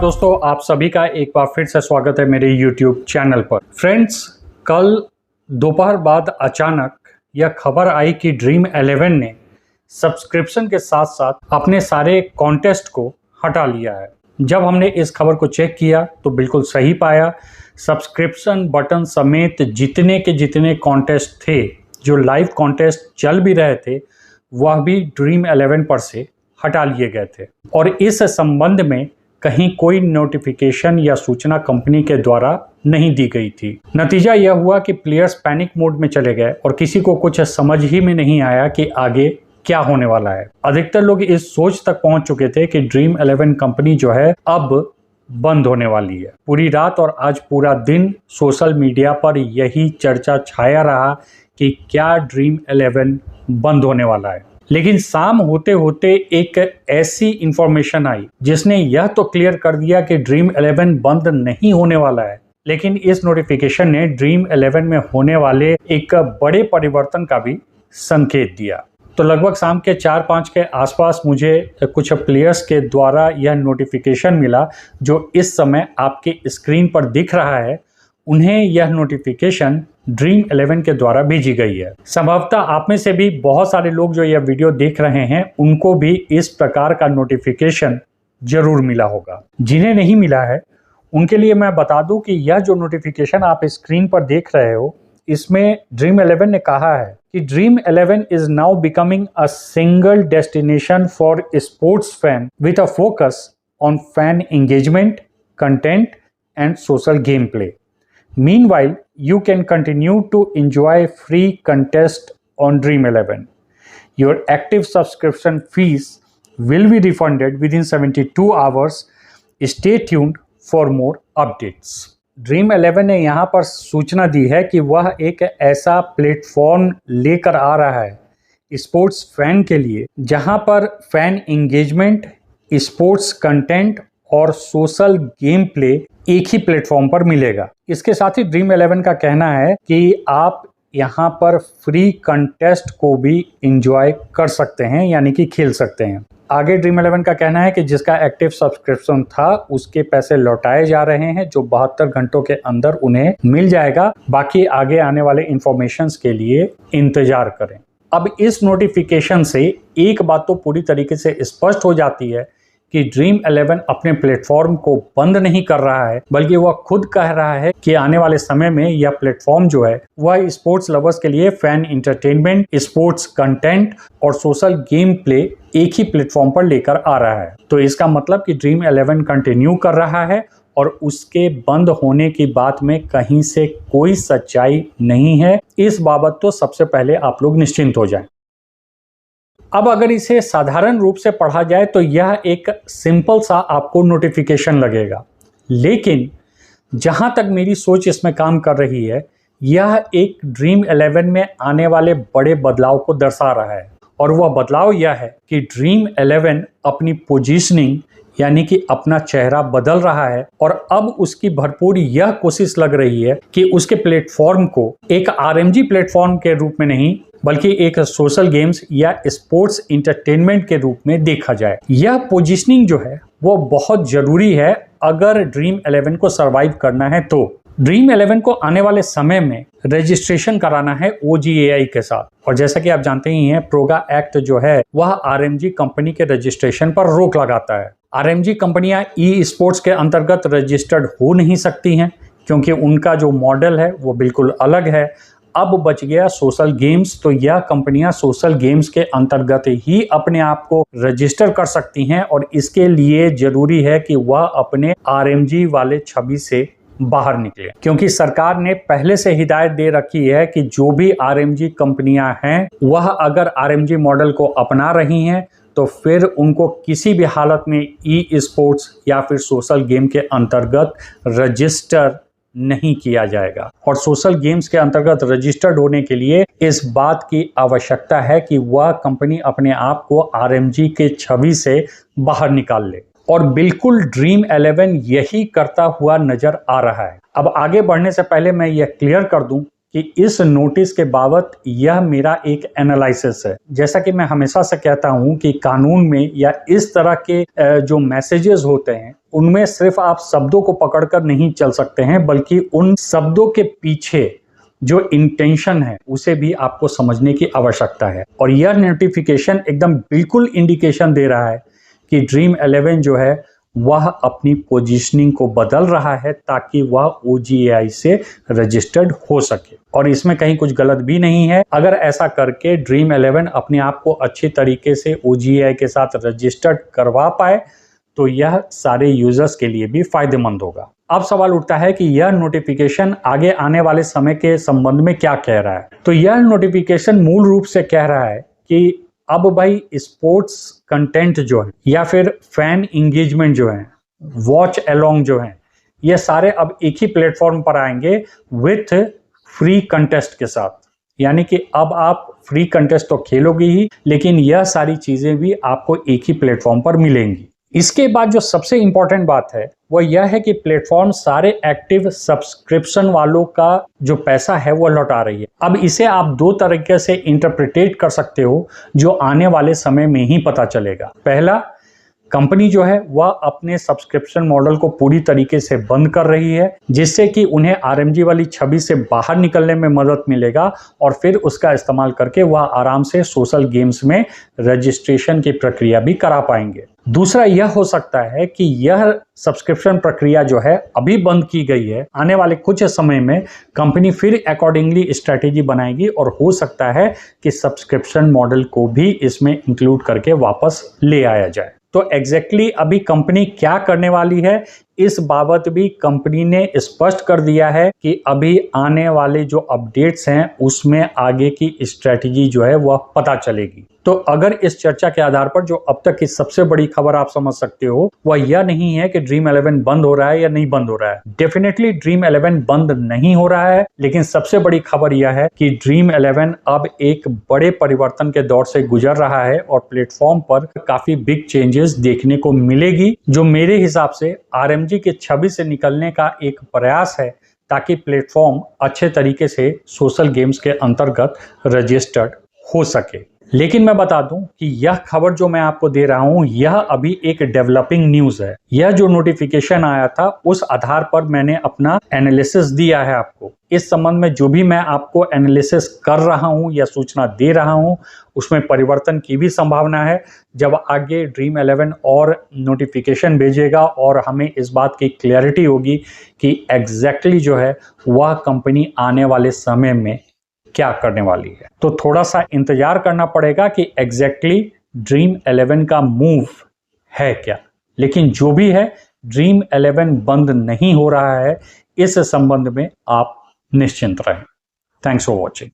दोस्तों, आप सभी का एक बार फिर से स्वागत है मेरे YouTube चैनल पर। फ्रेंड्स, कल दोपहर बाद अचानक यह खबर आई कि ड्रीम 11 ने सब्सक्रिप्शन के साथ साथ अपने सारे कॉन्टेस्ट को हटा लिया है। जब हमने इस खबर को चेक किया तो बिल्कुल सही पाया। सब्सक्रिप्शन बटन समेत जितने के जितने कॉन्टेस्ट थे, जो लाइव कॉन्टेस्ट चल भी रहे थे, वह भी ड्रीम 11 पर से हटा लिए गए थे और इस संबंध में कहीं कोई नोटिफिकेशन या सूचना कंपनी के द्वारा नहीं दी गई थी। नतीजा यह हुआ कि प्लेयर्स पैनिक मोड में चले गए और किसी को कुछ समझ ही में नहीं आया कि आगे क्या होने वाला है। अधिकतर लोग इस सोच तक पहुंच चुके थे कि ड्रीम 11 कंपनी जो है अब बंद होने वाली है। पूरी रात और आज पूरा दिन सोशल मीडिया पर यही चर्चा छाया रहा कि क्या ड्रीम 11 बंद होने वाला है। लेकिन शाम होते होते एक ऐसी इंफॉर्मेशन आई जिसने यह तो क्लियर कर दिया कि ड्रीम 11 बंद नहीं होने वाला है, लेकिन इस नोटिफिकेशन ने ड्रीम 11 में होने वाले एक बड़े परिवर्तन का भी संकेत दिया। तो लगभग शाम के 4-5 के आसपास मुझे कुछ प्लेयर्स के द्वारा यह नोटिफिकेशन मिला जो इस समय आपके स्क्रीन पर दिख रहा है। उन्हें यह नोटिफिकेशन ड्रीम 11 के द्वारा भेजी गई है। संभवतः आप में से भी बहुत सारे लोग जो यह वीडियो देख रहे हैं उनको भी इस प्रकार का नोटिफिकेशन जरूर मिला होगा। जिन्हें नहीं मिला है उनके लिए मैं बता दूं कि यह जो नोटिफिकेशन आप स्क्रीन पर देख रहे हो, इसमें ड्रीम 11 ने कहा है कि dream 11 is now becoming a single destination for sports fan with a focus on fan engagement, content and social game play. Meanwhile, you can continue to enjoy free contest on Dream 11. Your active subscription fees will be refunded within 72 hours. Stay tuned for more updates. Dream 11 ने यहाँ पर सूचना दी है कि वह एक ऐसा platform लेकर आ रहा है स्पोर्ट्स फैन के लिए जहाँ पर फैन एंगेजमेंट, स्पोर्ट्स कंटेंट और सोशल गेम प्ले एक ही प्लेटफॉर्म पर मिलेगा। इसके साथ ही ड्रीम 11 का कहना है कि आप यहाँ पर फ्री कंटेस्ट को भी एंजॉय कर सकते हैं, यानी कि खेल सकते हैं। आगे ड्रीम 11 का कहना है कि जिसका एक्टिव सब्सक्रिप्शन था उसके पैसे लौटाए जा रहे हैं, जो 72 घंटों के अंदर उन्हें मिल जाएगा। बाकी आगे आने वाले इंफॉर्मेशंस के लिए इंतजार करें। अब इस नोटिफिकेशन से एक बात तो पूरी तरीके से स्पष्ट हो जाती है कि ड्रीम 11 अपने प्लेटफॉर्म को बंद नहीं कर रहा है, बल्कि वह खुद कह रहा है कि आने वाले समय में यह प्लेटफॉर्म जो है वह स्पोर्ट्स लवर्स के लिए फैन एंटरटेनमेंट, स्पोर्ट्स कंटेंट और सोशल गेम प्ले एक ही प्लेटफॉर्म पर लेकर आ रहा है। तो इसका मतलब कि ड्रीम 11 कंटिन्यू कर रहा है और उसके बंद होने की बात में कहीं से कोई सच्चाई नहीं है। इस बाबत तो सबसे पहले आप लोग निश्चिंत हो जाएं। अब अगर इसे साधारण रूप से पढ़ा जाए तो यह एक सिंपल सा आपको नोटिफिकेशन लगेगा, लेकिन जहां तक मेरी सोच इसमें काम कर रही है, यह एक ड्रीम 11 में आने वाले बड़े बदलाव को दर्शा रहा है। और वह बदलाव यह है कि ड्रीम 11 अपनी पोजीशनिंग यानी कि अपना चेहरा बदल रहा है और अब उसकी भरपूर यह कोशिश लग रही है कि उसके प्लेटफॉर्म को एक RMG प्लेटफॉर्म के रूप में नहीं बल्कि एक सोशल गेम्स या स्पोर्ट्स एंटरटेनमेंट के रूप में देखा जाए। यह पोजीशनिंग जो है वो बहुत जरूरी है अगर ड्रीम 11 को सरवाइव करना है। तो ड्रीम 11 को आने वाले समय में रजिस्ट्रेशन कराना है OGAI के साथ, और जैसा कि आप जानते ही हैं, प्रोगा एक्ट जो है वह RMG कंपनी के रजिस्ट्रेशन पर रोक लगाता है। RMG कंपनियां ई स्पोर्ट्स के अंतर्गत रजिस्टर्ड हो नहीं सकती हैं क्योंकि उनका जो मॉडल है वो बिल्कुल अलग है। अब बच गया सोशल गेम्स, तो यह कंपनियां सोशल गेम्स के अंतर्गत ही अपने आप को रजिस्टर कर सकती हैं और इसके लिए जरूरी है कि वह अपने RMG वाले छवि से बाहर निकले, क्योंकि सरकार ने पहले से हिदायत दे रखी है कि जो भी RMG कंपनियां हैं वह अगर RMG मॉडल को अपना रही हैं तो फिर उनको किसी भी हालत में ई स्पोर्ट्स या फिर सोशल गेम के अंतर्गत रजिस्टर नहीं किया जाएगा। और सोशल गेम्स के अंतर्गत रजिस्टर्ड होने के लिए इस बात की आवश्यकता है कि वह कंपनी अपने आप को RMG के छवि से बाहर निकाल ले, और बिल्कुल ड्रीम 11 यही करता हुआ नजर आ रहा है। अब आगे बढ़ने से पहले मैं यह क्लियर कर दूं कि इस नोटिस के बाबत यह मेरा एक एनालिसिस है। जैसा कि मैं हमेशा से कहता हूं कि कानून में या इस तरह के जो मैसेजेस होते हैं उनमें सिर्फ आप शब्दों को पकड़कर नहीं चल सकते हैं, बल्कि उन शब्दों के पीछे जो इंटेंशन है उसे भी आपको समझने की आवश्यकता है। और यह नोटिफिकेशन एकदम बिल्कुल इंडिकेशन दे रहा है कि ड्रीम 11 जो है वह अपनी पोजीशनिंग को बदल रहा है ताकि वह OGAI से रजिस्टर्ड हो सके। और इसमें कहीं कुछ गलत भी नहीं है। अगर ऐसा करके ड्रीम 11 अपने आप को अच्छी तरीके से OGAI के साथ रजिस्टर्ड करवा पाए तो यह सारे यूजर्स के लिए भी फायदेमंद होगा। अब सवाल उठता है कि यह नोटिफिकेशन आगे आने वाले समय के संबंध में क्या कह रहा है। तो यह नोटिफिकेशन मूल रूप से कह रहा है कि अब भाई स्पोर्ट्स कंटेंट जो है या फिर फैन इंगेजमेंट जो है, वॉच अलोंग जो है, ये सारे अब एक ही प्लेटफॉर्म पर आएंगे विथ फ्री कंटेस्ट के साथ। यानी कि अब आप फ्री कंटेस्ट तो खेलोगे ही, लेकिन यह सारी चीजें भी आपको एक ही प्लेटफॉर्म पर मिलेंगी। इसके बाद जो सबसे इंपॉर्टेंट बात है वह यह है कि प्लेटफॉर्म सारे एक्टिव सब्सक्रिप्शन वालों का जो पैसा है वो लौटा रही है। अब इसे आप दो तरीके से इंटरप्रिटेट कर सकते हो जो आने वाले समय में ही पता चलेगा। पहला, कंपनी जो है वह अपने सब्सक्रिप्शन मॉडल को पूरी तरीके से बंद कर रही है, जिससे कि उन्हें RMG वाली छवि से बाहर निकलने में मदद मिलेगा और फिर उसका इस्तेमाल करके वह आराम से सोशल गेम्स में रजिस्ट्रेशन की प्रक्रिया भी करा पाएंगे। दूसरा यह हो सकता है कि यह सब्सक्रिप्शन प्रक्रिया जो है अभी बंद की गई है, आने वाले कुछ समय में कंपनी फिर अकॉर्डिंगली स्ट्रैटेजी बनाएगी और हो सकता है कि सब्सक्रिप्शन मॉडल को भी इसमें इंक्लूड करके वापस ले आया जाए। तो एग्जैक्टली अभी कंपनी क्या करने वाली है इस बाबत भी कंपनी ने स्पष्ट कर दिया है कि अभी आने वाले जो अपडेट्स हैं उसमें आगे की स्ट्रैटेजी जो है वह पता चलेगी। तो अगर इस चर्चा के आधार पर जो अब तक की सबसे बड़ी खबर आप समझ सकते हो वह यह नहीं है कि ड्रीम 11 बंद हो रहा है या नहीं बंद हो रहा है। डेफिनेटली ड्रीम 11 बंद नहीं हो रहा है, लेकिन सबसे बड़ी खबर यह है कि ड्रीम 11 अब एक बड़े परिवर्तन के दौर से गुजर रहा है और प्लेटफॉर्म पर काफी बिग चेंजेस देखने को मिलेगी, जो मेरे हिसाब से RMG की छवि से निकलने का एक प्रयास है ताकि प्लेटफॉर्म अच्छे तरीके से सोशल गेम्स के अंतर्गत रजिस्टर्ड हो सके। लेकिन मैं बता दूं कि यह खबर जो मैं आपको दे रहा हूं यह अभी एक डेवलपिंग न्यूज है। यह जो नोटिफिकेशन आया था उस आधार पर मैंने अपना एनालिसिस दिया है आपको। इस संबंध में जो भी मैं आपको एनालिसिस कर रहा हूं या सूचना दे रहा हूं उसमें परिवर्तन की भी संभावना है। जब आगे ड्रीम 11 और नोटिफिकेशन भेजेगा और हमें इस बात की क्लैरिटी होगी कि एग्जैक्टली जो है वह कंपनी आने वाले समय में क्या करने वाली है, तो थोड़ा सा इंतजार करना पड़ेगा कि एग्जैक्टली ड्रीम 11 का मूव है क्या। लेकिन जो भी है, ड्रीम 11 बंद नहीं हो रहा है, इस संबंध में आप निश्चिंत रहें। Thanks for watching.